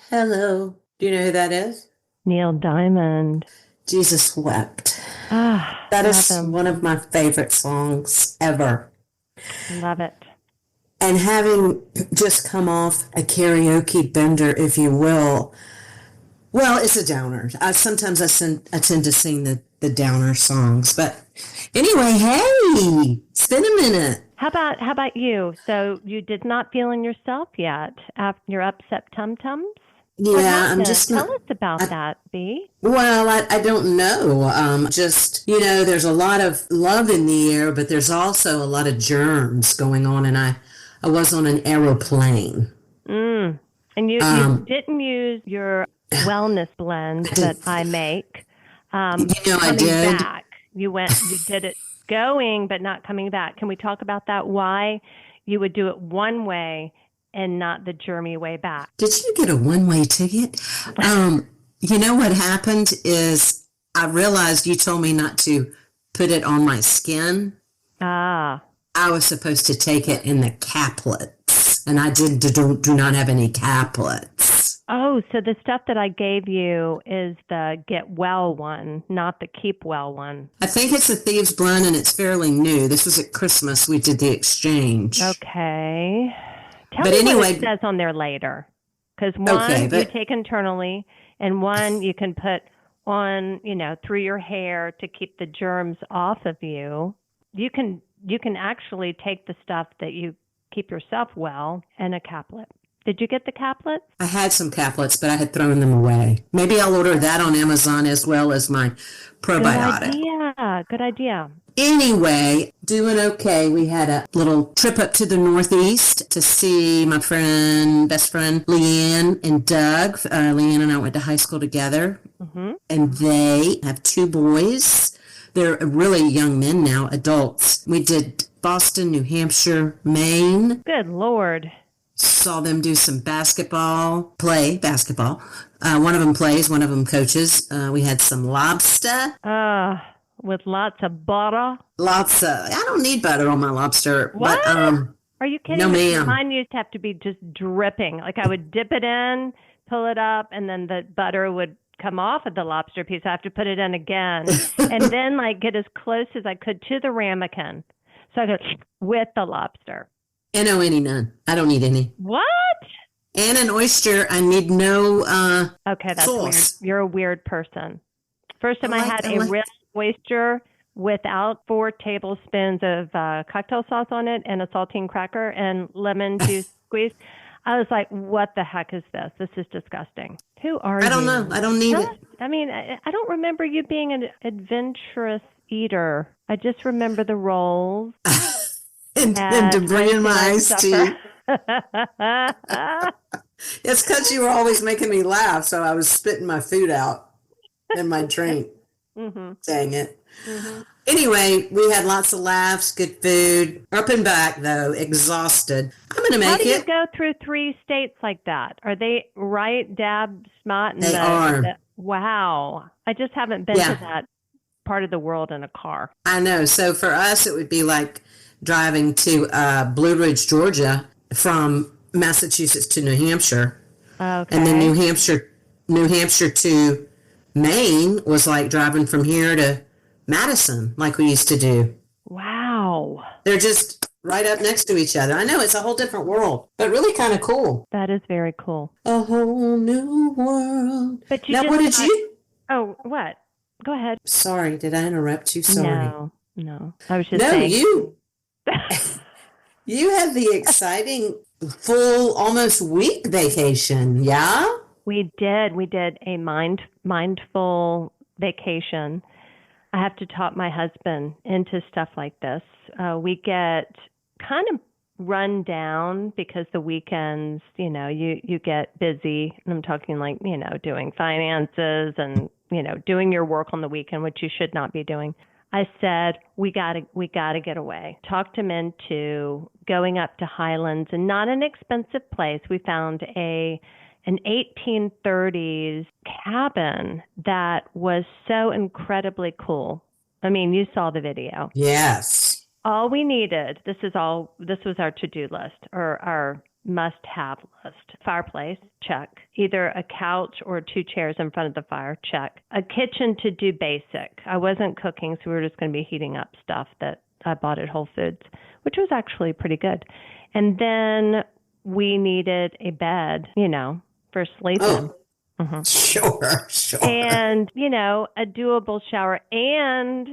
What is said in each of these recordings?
Hello. Do you know who that is? Neil Diamond. Jesus Wept. That Love is him. one of my favorite songs ever. Love it. And having just come off a karaoke bender, if you will, well, it's a downer. I tend to sing the downer songs. But anyway, hey, it's been a minute. How about you? So you did not feel in yourself yet after your upset tum-tums? What Yeah, I'm happened? just Tell not. us about I, that, Bee. well, I don't know. There's a lot of love in the air, but there's also a lot of germs going on. And I was on an aeroplane. Mm. And you Um, didn't use your wellness blend I that did, I make. I Coming did. back, you did it going, but not coming back. Can we talk about that? Why you would do it one way and not the germy way back? Did you get a one-way ticket? Um, you know what happened is I realized you told me not to put it on my skin. Ah. I was supposed to take it in the caplets, and I do not have any caplets. Oh, so the stuff that I gave you is the get well one, not the keep well one. I think it's a Thieves Blend, and it's fairly new. This was at Christmas. We did the exchange. Okay. Tell But me what it anyway, says on there later. Because okay, one you but take internally, and one you can put on, through your hair to keep the germs off of you. You can actually take the stuff that you keep yourself well and a caplet. Did you get the caplet? I had some caplets, but I had thrown them away. Maybe I'll order that on Amazon as well as my Good probiotic. idea. Good idea. Anyway, doing okay. We had a little trip up to the Northeast to see my best friend, Leanne and Doug. Leanne and I went to high school together, Mm-hmm. and they have two boys. They're really young men now, adults. We did Boston, New Hampshire, Maine. Good Lord. Saw them do some play basketball. One of them plays, one of them coaches. We had some lobster. With lots of butter. I don't need butter on my lobster, What? but Are you no kidding me? ma'am. Mine used to have to be just dripping. Like I would dip it in, pull it up, and then the butter would come off of the lobster piece. I have to put it in again. And then like get as close as I could to the ramekin. So I go with the lobster. And no any none. I don't need any. What? And an oyster, I need no Okay, that's weird. sauce. You're a weird person. First I time I like had I a like real oyster without 4 tablespoons of cocktail sauce on it and a saltine cracker and lemon juice squeeze. I was like, what the heck is this? This is disgusting. Who are I don't you? know. I don't need it. I mean, I don't remember you being an adventurous eater. I just remember the rolls And to bring in my iced tea. supper. It's because you were always making me laugh, so I was spitting my food out in my drink. hmm Dang it. hmm Anyway, we had lots of laughs, good food. Up and back, though, exhausted. I'm going to How make do you it. go through 3 states like that? Are they right dab smack in They the are. wow? I just haven't been to Yeah, that part of the world in a car. I know. So for us, it would be like driving to Blue Ridge, Georgia from Massachusetts to New Hampshire. And then Okay. New Hampshire to Maine was like driving from here to Madison, like we used to do. Wow. They're just right up next to each other. I know it's a whole different world, but really kind of cool. That is very cool. A whole new world. But you Now, what just did got, you? oh, what? Go ahead. Sorry, did I interrupt you? Sorry. No, no. I was just No, saying. you had the exciting full almost week vacation, yeah? We did a mindful vacation. I have to talk my husband into stuff like this. We get kind of run down because the weekends, you get busy. And I'm talking like, doing finances and, doing your work on the weekend, which you should not be doing. I said, we gotta get away. Talked him into going up to Highlands, and not an expensive place. We found an 1830s cabin that was so incredibly cool. I mean, you saw the video. Yes. All we needed, this was our to-do list or our must-have list. Fireplace, check. Either a couch or 2 chairs in front of the fire, check. A kitchen to do basic. I wasn't cooking, so we were just going to be heating up stuff that I bought at Whole Foods, which was actually pretty good. And then we needed a bed, for sleeping. Oh, sure. And, a doable shower and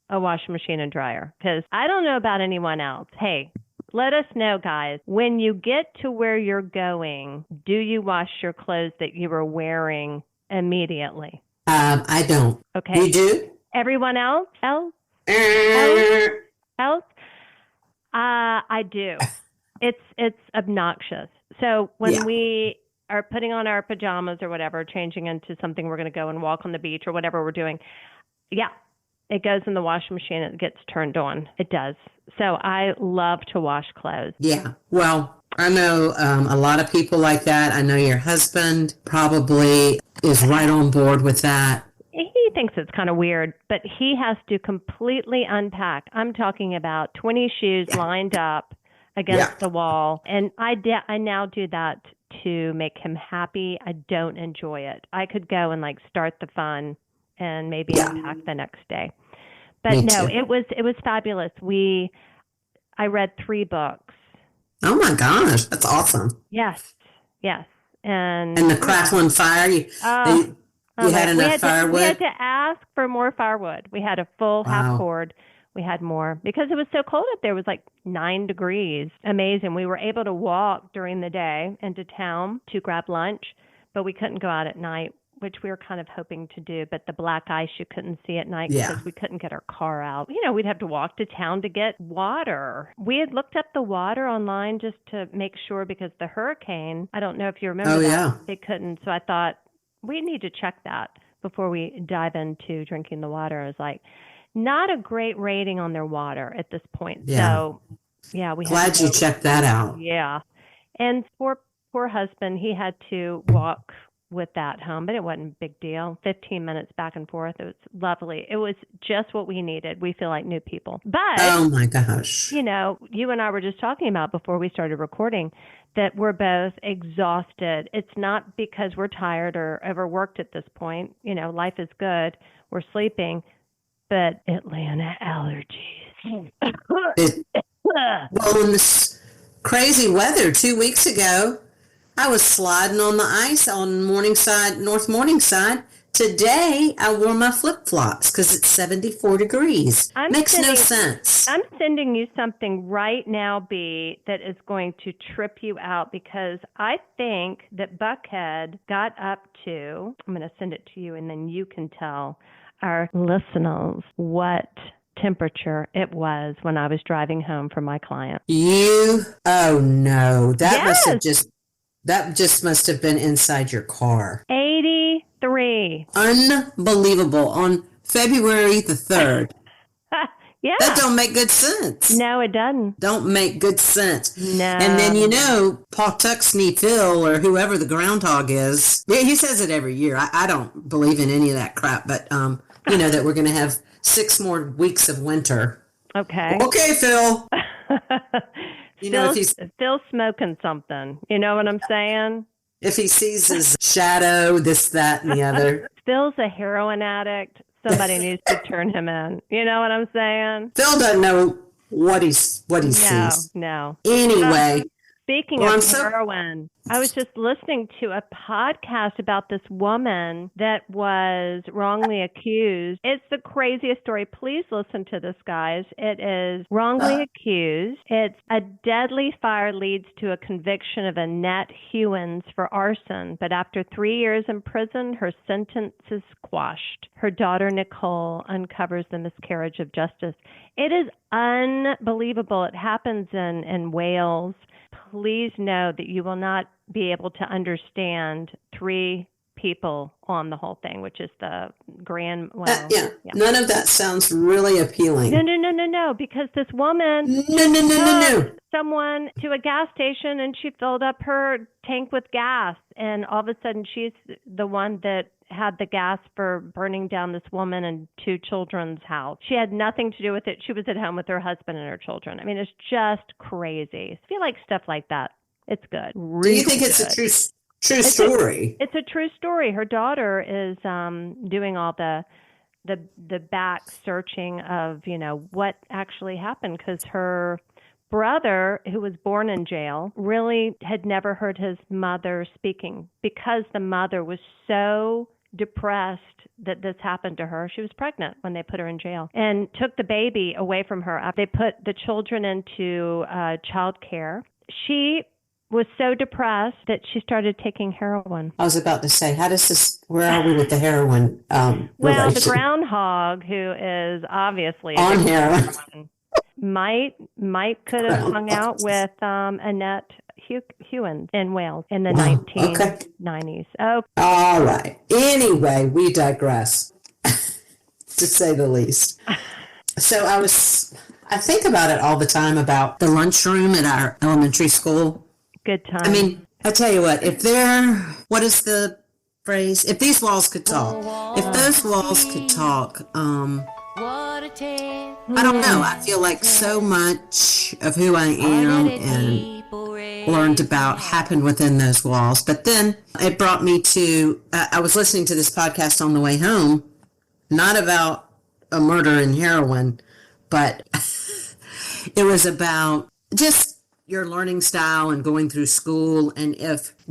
a washing machine and dryer. Because I don't know about anyone else. Hey, let us know, guys. When you get to where you're going, do you wash your clothes that you were wearing immediately? I don't. Okay. You do? Everyone else? I do. It's obnoxious. So when we are putting on our pajamas or whatever, changing into something we're going to go and walk on the beach or whatever we're doing, it goes in the washing machine. It gets turned on. It does. So I love to wash clothes. Yeah. Well, I know a lot of people like that. I know your husband probably is right on board with that. He thinks it's kind of weird, but he has to completely unpack. I'm talking about 20 shoes lined up against the wall. And I now do that to make him happy. I don't enjoy it. I could go and start the fun and maybe unpack the next day. But no, it was fabulous. I read 3 books. Oh my gosh, that's awesome. Yes. And the crackling fire, you had enough firewood? We had to ask for more firewood. We had a full half cord. We had more because it was so cold up there. It was 9 degrees. Amazing. We were able to walk during the day into town to grab lunch, but we couldn't go out at night, which we were kind of hoping to do. But the black ice you couldn't see at night because we couldn't get our car out. We'd have to walk to town to get water. We had looked up the water online just to make sure because the hurricane, I don't know if you remember they couldn't. So I thought we need to check that before we dive into drinking the water. I was like, not a great rating on their water at this point. Yeah. So, we glad you checked that out. Yeah. And poor husband, he had to walk with that home, but it wasn't a big deal. 15 minutes back and forth. It was lovely. It was just what we needed. We feel like new people. But, oh my gosh. You and I were just talking about before we started recording that we're both exhausted. It's not because we're tired or overworked at this point. Life is good. We're sleeping. But Atlanta allergies. Well, in this crazy weather 2 weeks ago, I was sliding on the ice on North Morningside. Today, I wore my flip-flops because it's 74 degrees. Makes no sense. I'm sending you something right now, Bee, that is going to trip you out because I think that Buckhead got up to, I'm going to send it to you and then you can tell our listeners what temperature it was when I was driving home from my client. Oh no, that just must have been inside your car. 83. Unbelievable. On February the 3rd. Yeah. That don't make good sense. No, it doesn't. Don't make good sense. No. And then, Paul Tuxney Phil or whoever the Groundhog is, he says it every year. I don't believe in any of that crap, but, that we're going to have 6 more weeks of winter. Okay. Okay, Phil. Phil's smoking something. You know what I'm saying? If he sees his shadow, this, that, and the other. Phil's a heroin addict. Somebody needs to turn him in. You know what I'm saying? Phil doesn't know what he sees. No. Anyway. Speaking of heroin, I was just listening to a podcast about this woman that was wrongly accused. It's the craziest story. Please listen to this, guys. It is wrongly accused. It's a deadly fire leads to a conviction of Annette Hewins for arson. But after 3 years in prison, her sentence is quashed. Her daughter, Nicole, uncovers the miscarriage of justice. It is unbelievable. It happens in Wales. Please know that you will not be able to understand 3 people on the whole thing, which is the grand. None of that sounds really appealing. No, because this woman No. someone to a gas station and she filled up her tank with gas, and all of a sudden she's the one that had the gas for burning down this woman and 2 children's house. She had nothing to do with it. She was at home with her husband and her children. I mean, it's just crazy. I feel like stuff like that. It's good. Do you think it's good. a true story? It's a true story. Her daughter is doing all the back searching of, what actually happened, because her brother, who was born in jail, really had never heard his mother speaking because the mother was so depressed that this happened to her. She was pregnant when they put her in jail and took the baby away from her. They put the children into child care. She was so depressed that she started taking heroin. I was about to say, where are we with the heroin Well, relation? the Groundhog, who is obviously on heroin, could have hung out with Annette Hewins in Wales in the 1990s. Oh, all right. Anyway, we digress, to say the least. So I think about it all the time about the lunchroom at our elementary school. Good time. I mean, I tell you what, what is the phrase? If these walls could talk, if those walls could talk, I don't know. I feel like so much of who I am and learned about happened within those walls. But then it brought me to, I was listening to this podcast on the way home, not about a murder and heroin, but it was about just your learning style and going through school. And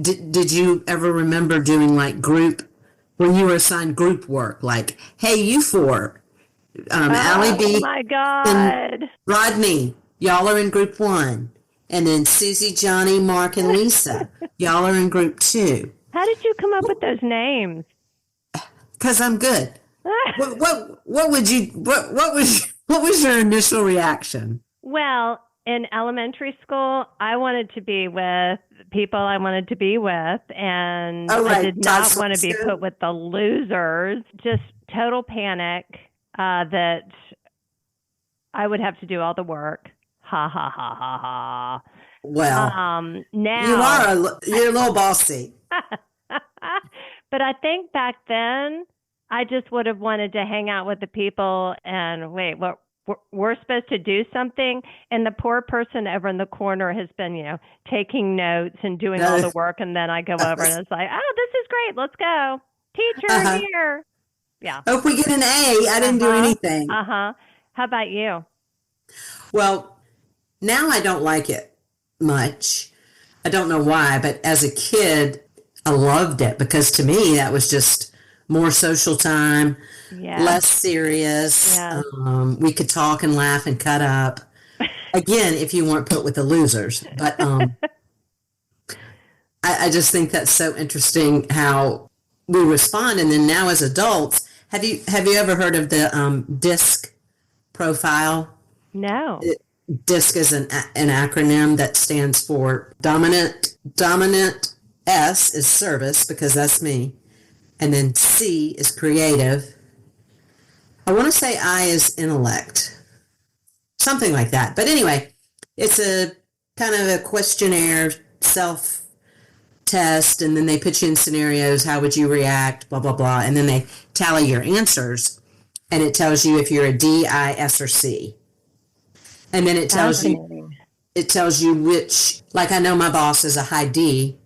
did you ever remember doing like when you were assigned group work, like, hey, you four, Allie, Bee, oh my God, Rodney, y'all are in group 1. And then Susie, Johnny, Mark, and Lisa, y'all are in group 2. How did you come up with those names? Because I'm good. What was your initial reaction? Well, in elementary school, I wanted to be with people I wanted to be with, and I did not want to be put with the losers. Just total panic that I would have to do all the work. Ha ha ha ha ha. Well, now you're a little bossy. But I think back then, I just would have wanted to hang out with the people and wait, we're supposed to do something, and the poor person over in the corner has been, taking notes and doing all the work, and then I go over and it's like, oh, this is great, let's go, teacher here. Yeah. Hope we get an A. I didn't do anything. How about you? Well, now I don't like it much. I don't know why, but as a kid, I loved it because to me that was just more social time. Yeah. Less serious. Yeah. We could talk and laugh and cut up. Again, if you weren't put with the losers. But I just think that's so interesting how we respond. And then now as adults, have you ever heard of the DISC profile? No. DISC is an acronym that stands for dominant. S is service, because that's me. And then C is creative. I want to say I is intellect, something like that. But anyway, it's a kind of a questionnaire, self-test, and then they put you in scenarios. How would you react? Blah, blah, blah. And then they tally your answers, and it tells you if you're a D, I, S, or C. And then it tells you which, like I know my boss is a high D,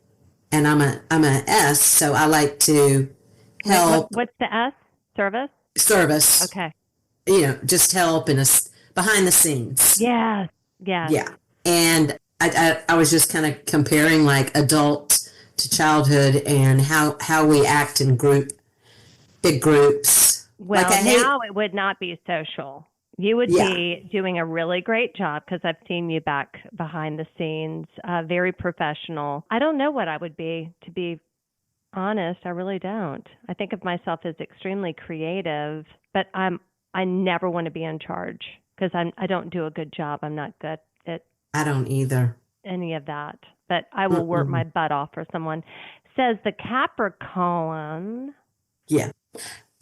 and I'm a S, so I like to help. What's the S? Service. Okay. Just help behind the scenes. Yeah. And I was just kind of comparing like adult to childhood and how we act in big groups. Well, now it would not be social. You would be doing a really great job because I've seen you back behind the scenes, very professional. I don't know what I would be, to be honest. I really don't. I think of myself as extremely creative, but I never want to be in charge because I don't do a good job. I'm not good at I don't either. Any of that, but I will work my butt off for someone. Says the Capricorn. Yeah.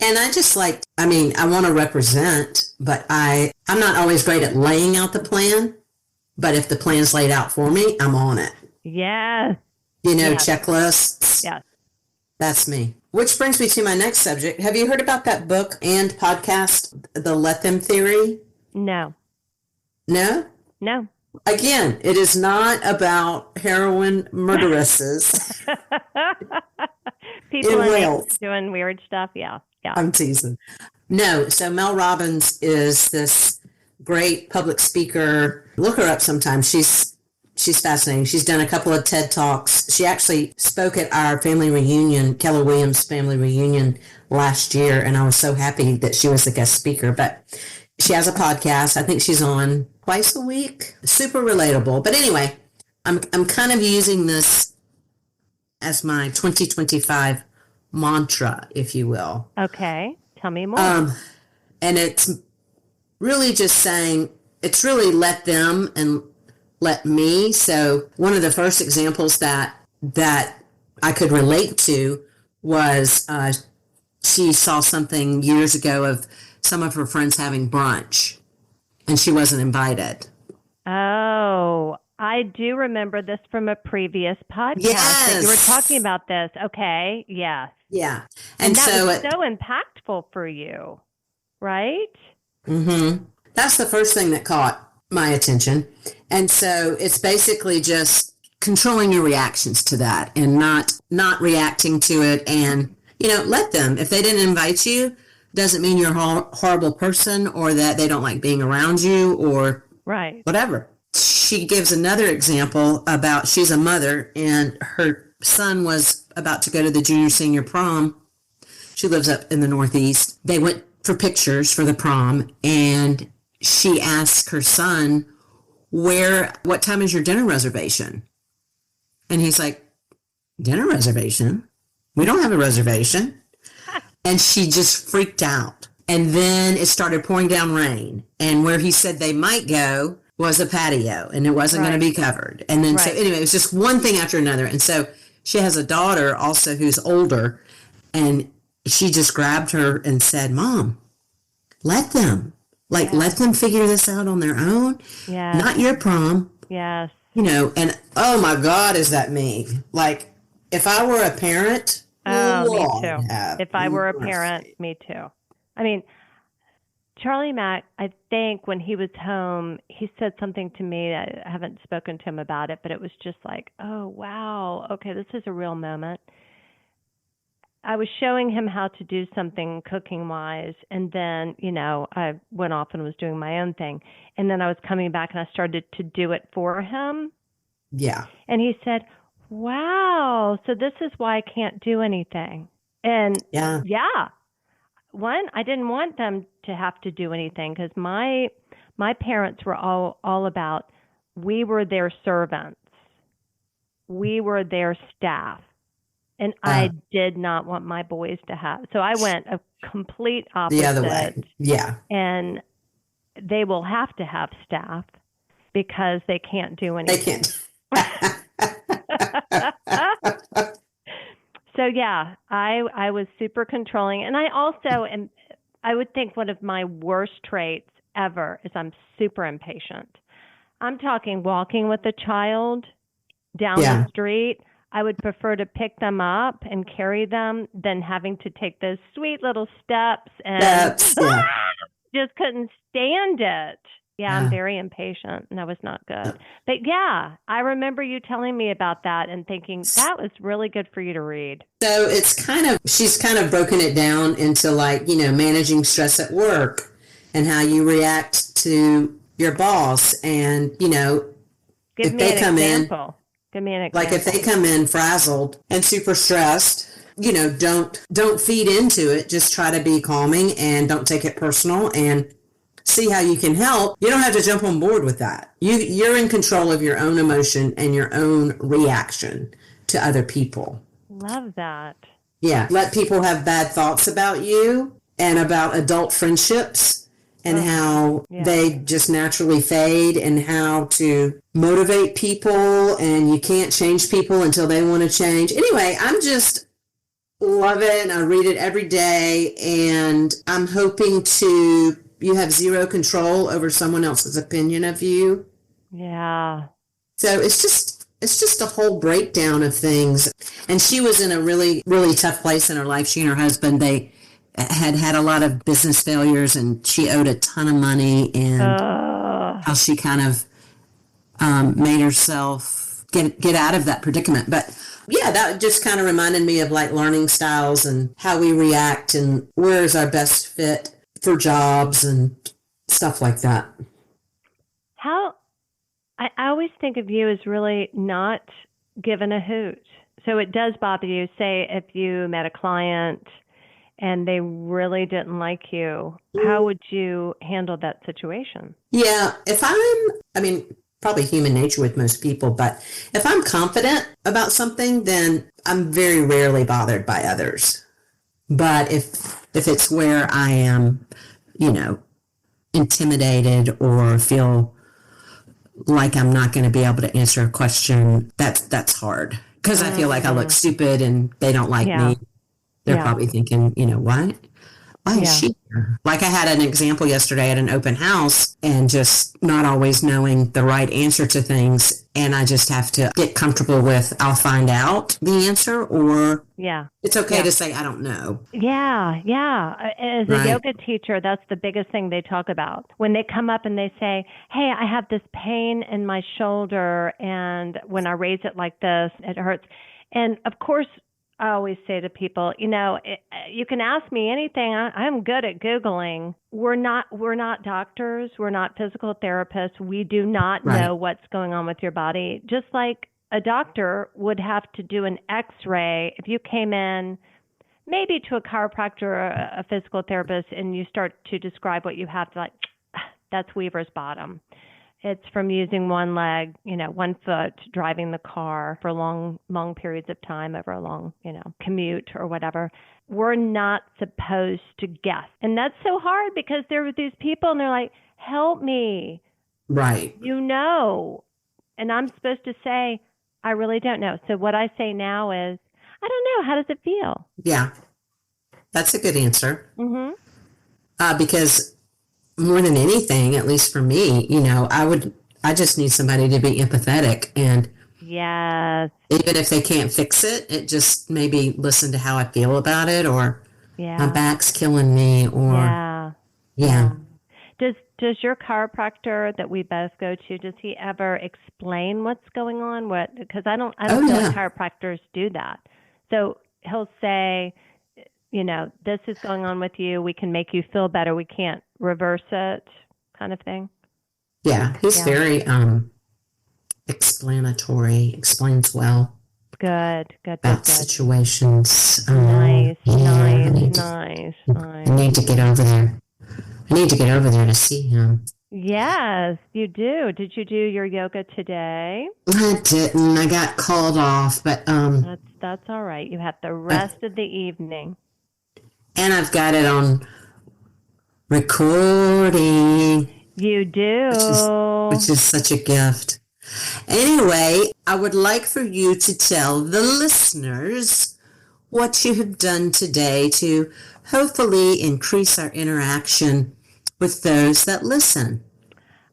And I want to represent, but I'm not always great at laying out the plan, but if the plan's laid out for me, I'm on it. Yes. Checklists. Yes. That's me. Which brings me to my next subject. Have you heard about that book and podcast, The Let Them Theory? No. No? No. Again, it is not about heroin murderesses People in in Wales. doing weird stuff. Yeah. Yeah. I'm teasing. No, so Mel Robbins is this great public speaker. Look her up sometime. She's fascinating. She's done a couple of TED Talks. She actually spoke at our family reunion, Keller Williams family reunion last year, and I was so happy that she was the guest speaker. But she has a podcast. I think she's on twice a week. Super relatable. But anyway, I'm kind of using this as my 2025 mantra, if you will. Okay. Tell me more. And it's really just saying, it's really let them and let me. So one of the first examples that I could relate to was she saw something years ago of some of her friends having brunch, and she wasn't invited. Oh, I do remember this from a previous podcast that you were talking about this. Okay. Yes. Yeah. And that was so impactful for you, right? Mm-hmm. That's the first thing that caught my attention. And so it's basically just controlling your reactions to that and not reacting to it. And, let them. If they didn't invite you, doesn't mean you're a horrible person or that they don't like being around you or right. whatever. She gives another example about she's a mother and her son was about to go to the junior senior prom. She lives up in the Northeast. They went for pictures for the prom, and she asked her son, what time is your dinner reservation? And he's like, dinner reservation? We don't have a reservation. And she just freaked out. And then it started pouring down rain. And where he said they might go was a patio, and it wasn't going to be covered. And then, so anyway, it was just one thing after another. And so she has a daughter also who's older, and she just grabbed her and said, Mom, let them. Let them figure this out on their own. Yeah. Not your prom. Yes. And oh my God, is that me? Like, if I were a parent. Oh, me too. If I were a parent, me too. I mean, Charlie Mack, I think when he was home, he said something to me. I haven't spoken to him about it, but it was just like, oh, wow. Okay, this is a real moment. I was showing him how to do something cooking wise. And then, I went off and was doing my own thing. And then I was coming back and I started to do it for him. Yeah. And he said, wow, so this is why I can't do anything. And yeah. One, I didn't want them to have to do anything because my parents were all about, we were their servants. We were their staff. And I did not want my boys to have. So I went a complete opposite. The other way. Yeah. And they will have to have staff because they can't do anything. They can't. So yeah, I was super controlling. And I also I would think one of my worst traits ever is I'm super impatient. I'm talking walking with a child down the street. I would prefer to pick them up and carry them than having to take those sweet little steps and just couldn't stand it. Yeah, I'm very impatient, and that was not good. But yeah, I remember you telling me about that and thinking that was really good for you to read. So she's kind of broken it down into managing stress at work and how you react to your boss. And, Give me an example. Like if they come in frazzled and super stressed, don't feed into it. Just try to be calming and don't take it personal and see how you can help. You don't have to jump on board with that. You're in control of your own emotion and your own reaction to other people. Love that. Yeah. Let people have bad thoughts about you and about adult friendships and how they just naturally fade and how to motivate people, and you can't change people until they want to change. Anyway, I'm just love it, and I read it every day, and I'm hoping you have zero control over someone else's opinion of you. Yeah. So it's just a whole breakdown of things. And she was in a really, really tough place in her life. She and her husband, they had a lot of business failures, and she owed a ton of money, and how she kind of made herself get out of that predicament. But yeah, that just kind of reminded me of like learning styles and how we react and where is our best fit for jobs and stuff like that. How I always think of you as really not given a hoot. So it does bother you, say, if you met a client and they really didn't like you, how would you handle that situation? Yeah, probably human nature with most people, but if I'm confident about something, then I'm very rarely bothered by others. But if it's where I am, intimidated or feel like I'm not going to be able to answer a question, that's hard because I feel like I look stupid and they don't like Yeah. me. They're Yeah. probably thinking, why is Yeah. she here? Like I had an example yesterday at an open house and just not always knowing the right answer to things. And I just have to get comfortable with, I'll find out the answer, or Yeah. it's okay Yeah. to say, I don't know. Yeah, yeah. As a Right. yoga teacher, that's the biggest thing they talk about. When they come up and they say, hey, I have this pain in my shoulder, and when I raise it like this, it hurts. And of course, I always say to people, you can ask me anything. I'm good at Googling. We're not doctors. We're not physical therapists. We do not Right. know what's going on with your body. Just like a doctor would have to do an x-ray if you came in maybe to a chiropractor or a physical therapist and you start to describe what you have, like, that's Weaver's bottom. It's from using one leg, 1 foot, driving the car for long periods of time over a long, commute or whatever. We're not supposed to guess. And that's so hard because there are these people and they're like, help me. Right. And I'm supposed to say, I really don't know. So what I say now is, I don't know. How does it feel? Yeah. That's a good answer. Mm-hmm. Because more than anything, at least for me, I just need somebody to be empathetic, and Yes. even if they can't fix it, it just maybe listen to how I feel about it, or my back's killing me, or yeah. Does your chiropractor that we both go to, does he ever explain what's going on? Because I don't feel like chiropractors do that. So he'll say, this is going on with you. We can make you feel better. We can't reverse it, kind of thing. Yeah, he's very explanatory, explains well. Good. About situations. Nice. I need to get over there. I need to get over there to see him. Yes, you do. Did you do your yoga today? I didn't. I got called off, but that's all right. You have the rest of the evening. And I've got it on recording. You do. Which is such a gift. Anyway, I would like for you to tell the listeners what you have done today to hopefully increase our interaction with those that listen.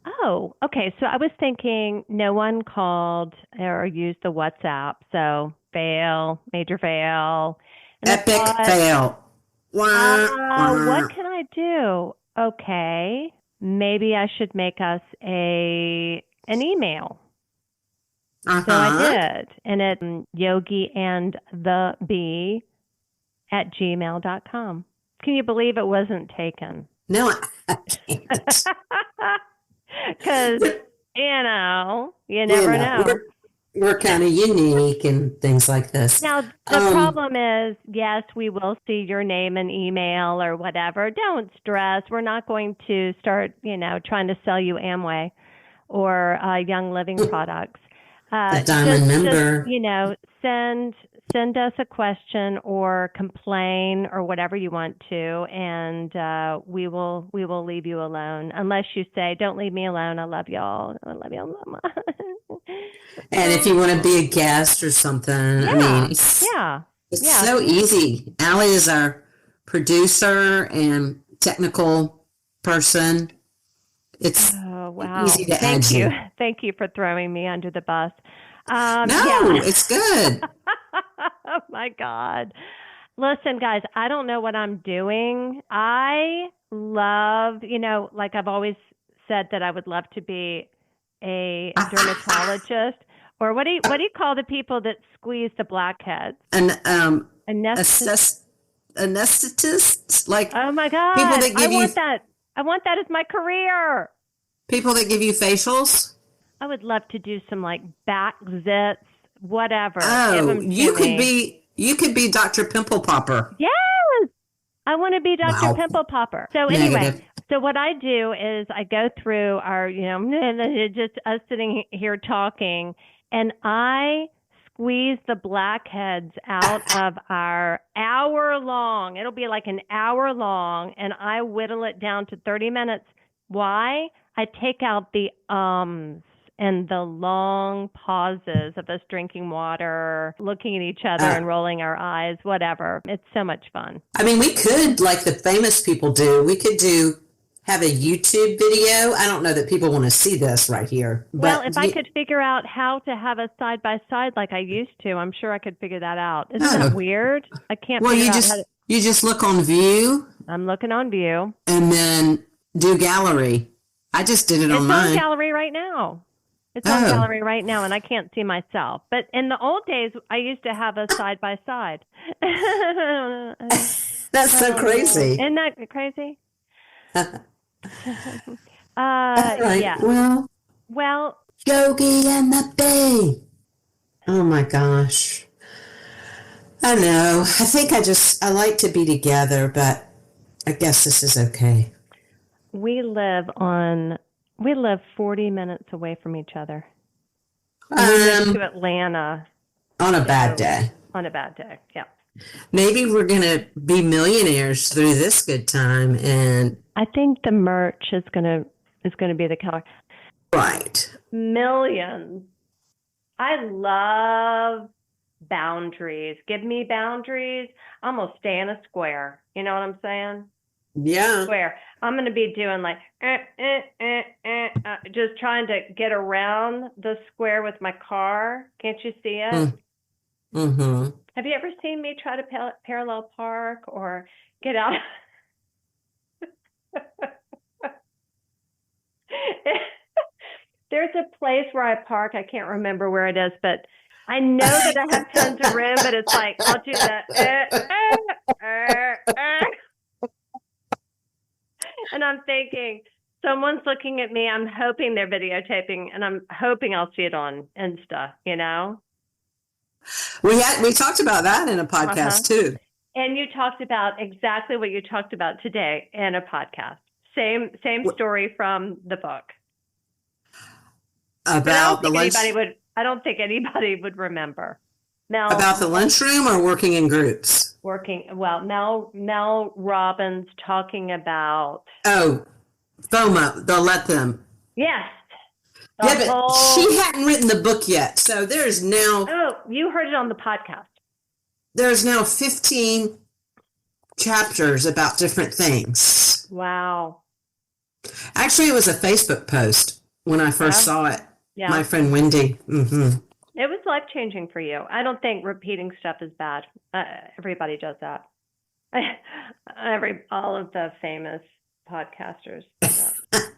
Oh, okay. So I was thinking no one called or used the WhatsApp. So fail, major fail. And epic fail. What can I do? Okay. Maybe I should make us an email. So I did. And it's Yogi and the Bee at gmail.com. Can you believe it wasn't taken? No, I can't. Because, you never know. We're kind of unique and things like this. Now, the problem is, yes, we will see your name and email or whatever. Don't stress. We're not going to start, trying to sell you Amway or Young Living products. The diamond member. Send us a question or complain or whatever you want to, and we will leave you alone unless you say, "Don't leave me alone. I love y'all. I love y'all, Mama." And if you want to be a guest or something, it's so easy. Allie is our producer and technical person. It's easy to add you. Thank you for throwing me under the bus. It's good. Oh my God. Listen, guys, I don't know what I'm doing. I love, like I've always said that I would love to be a dermatologist, or what do you call the people that squeeze the blackheads? Anesthetists, like, oh my God, people that give I want that as my career. People that give you facials. I would love to do some like back zits, whatever. Oh, you could be Dr. Pimple Popper. Yes, I want to be Dr. Wow. Pimple Popper. So anyway, so what I do is I go through our, just us sitting here talking, and I squeeze the blackheads out of our hour-long. It'll be like an hour long, and I whittle it down to 30 minutes. Why? I take out the and the long pauses of us drinking water, looking at each other and rolling our eyes, whatever. It's so much fun. I mean, we could, like the famous people do, have a YouTube video. I don't know that people want to see this right here. Well, if I could figure out how to have a side-by-side like I used to, I'm sure I could figure that out. Isn't that weird? I can't figure out how to... You just look on View. I'm looking on View. And then do Gallery. I just did it on mine. It's on Gallery right now. It's on Gallery right now, and I can't see myself. But in the old days, I used to have a side-by-side. That's so crazy. Isn't that crazy? Right. Yeah. Well, Yogi and the Bee. Oh my gosh. I know. I think I like to be together, but I guess this is okay. We live 40 minutes away from each other. We moved to Atlanta. On a bad day. On a bad day, yeah. Maybe we're going to be millionaires through this good time, and I think the merch is going to be the killer. Right. Millions. I love boundaries. Give me boundaries. I'm going to stay in a square. You know what I'm saying? Yeah. Square. I'm going to be doing like, just trying to get around the square with my car. Can't you see it? Mm-hmm. Have you ever seen me try to parallel park or get out? There's a place where I park. I can't remember where it is, but I know that I have tons of room, but it's like, I'll do that. And I'm thinking, someone's looking at me. I'm hoping they're videotaping, and I'm hoping I'll see it on Insta, you know? We talked about that in a podcast too. And you talked about exactly what you talked about today in a podcast. Same story from the book. About the lunch. I don't think anybody would remember. Mel, about the lunchroom or working in groups? Mel Robbins talking about FOMO. They'll let them. Yes. But she hadn't written the book yet, so there's now. Oh, you heard it on the podcast. There's now 15 chapters about different things. Wow. Actually, it was a Facebook post when I first saw it. Yeah. My friend Wendy. Mm-hmm. It was life-changing for you. I don't think repeating stuff is bad. Everybody does that. All of the famous podcasters.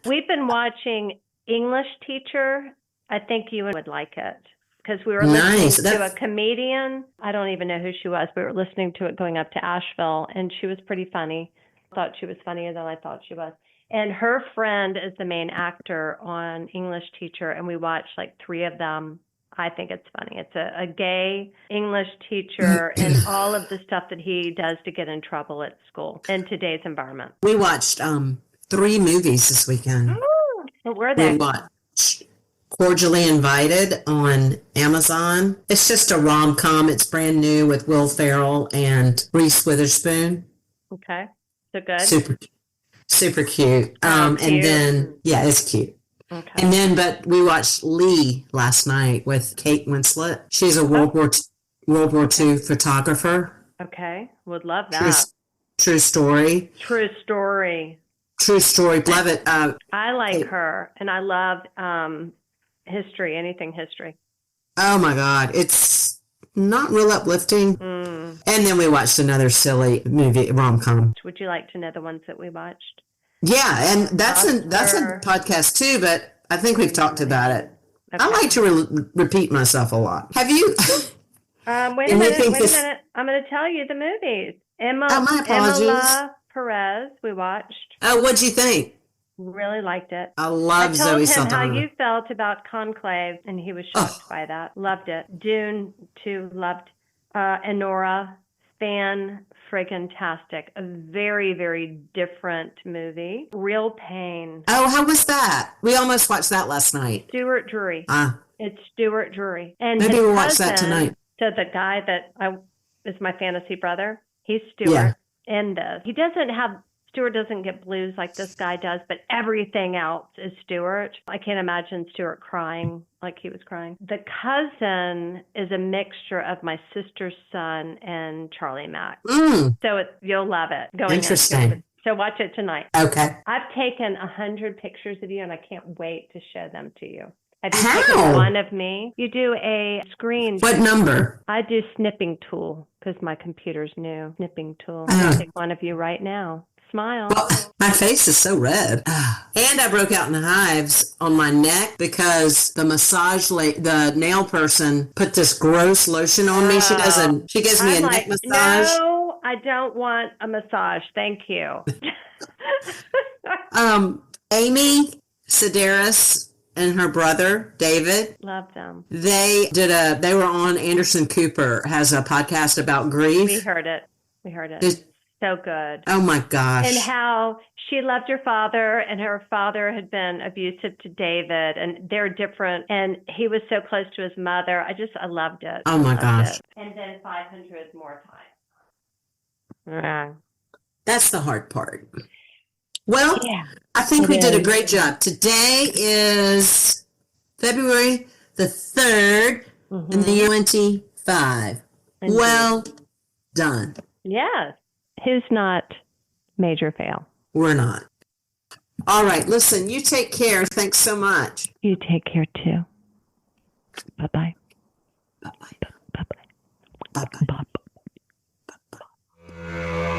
We've been watching English Teacher. I think you would like it because we were listening to a comedian. I don't even know who she was. We were listening to it going up to Asheville, and she was pretty funny. I thought she was funnier than I thought she was. And her friend is the main actor on English Teacher, and we watched like 3 of them. I think it's funny. It's a gay English teacher and all of the stuff that he does to get in trouble at school in today's environment. We watched 3 movies this weekend. What were they? We watched Cordially Invited on Amazon. It's just a rom-com. It's brand new with Will Ferrell and Reese Witherspoon. Okay. So good. Super cute. And then, it's cute. Okay. And then, but we watched Lee last night with Kate Winslet. She's a World War II photographer. Okay. Would love that. True story. True story. Love it. I like her, and I love history, anything history. Oh, my God. It's not real uplifting. And then we watched another silly movie, rom-com. Would you like to know the ones that we watched? Yeah, and that's a podcast too, but I think we've talked about it. Okay. I like to repeat myself a lot. Have you? Wait a minute. I'm going to tell you the movies. my apologies. Emma Perez, we watched. Oh, what'd you think? Really liked it. I love Zoe Saldana. I told him how Saldana. you felt about Conclave, and he was shocked by that. Loved it. Dune, too, loved. Enora, fan-friggin-tastic. A very, very different movie. Real pain. Oh, how was that? We almost watched that last night. Stuart Drury. It's Stuart Drury. And maybe we'll watch that tonight. So the guy that is my fantasy brother, he's Stuart in this. Stuart doesn't get blues like this guy does, but everything else is Stuart. I can't imagine Stuart crying like he was crying. The cousin is a mixture of my sister's son and Charlie Mack. So you'll love it. Interesting. So watch it tonight. Okay. I've taken 100 pictures of you, and I can't wait to show them to you. Have you How? taken one of me? You do a screen. What number? I do snipping tool because my computer's new. Snipping tool. I'll take one of you right now. Smile. Well, my face is so red. And I broke out in hives on my neck because the nail person put this gross lotion on me. She gives me a neck massage. No, I don't want a massage. Thank you. Amy Sedaris and her brother David, love them. They were on. Anderson Cooper has a podcast about grief. We heard it. It's so good. Oh my gosh. And how she loved her father, and her father had been abusive to David, and they're different, and he was so close to his mother. I loved it. Oh my gosh. And then 500 more times. That's the hard part. Well, I think we did a great job. Today is February the 3rd in the year 25. Well done. Yes. Who's not major fail? We're not. All right. Listen, you take care. Thanks so much. You take care too. Bye-bye. Bye-bye. Bye-bye. Bye-bye. Bye-bye.